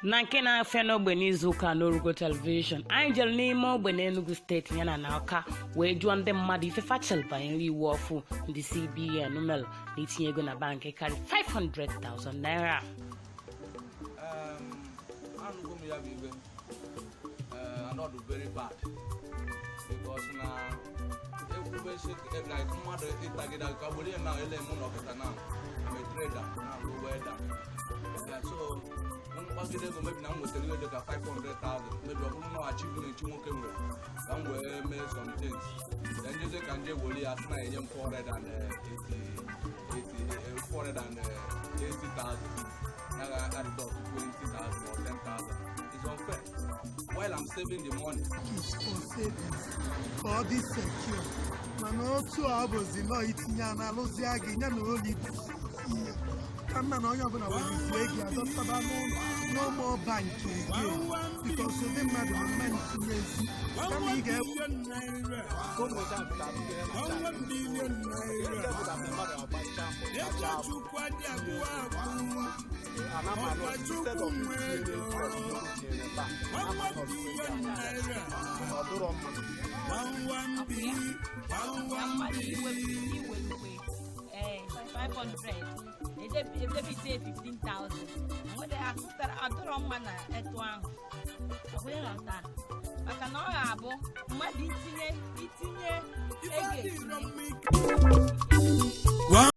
na nke na-afịa n'ogbe n'izuụka n'Orugo television anyị jere n'ime ogbe n'Enugu steeti yana n'Awka wee jụọ ndị mmadụ ife fachel banyere iwu ọfụ ndị CBN mere na itinye ego na bankị karị 500,000 naira. Not very bad because now like mother is target now I'm a trader now go weather. So maybe now we'll tell you like 500,000 maybe I'm not achieving it some things then you can get Woli as 480,000 now I add it up to 20,000 or 10,000. It's unfair. While I'm saving the money. It's for savings. For this secure. Man, also I was in law eating an aloziagi, no only. Come on, you're going to break your daughter. No more banking again. Because of the madam mentioned. Come here, get 1 million naira. If they say 15,000, what they have to start at the wrong man at one. We don't have I cannot have money.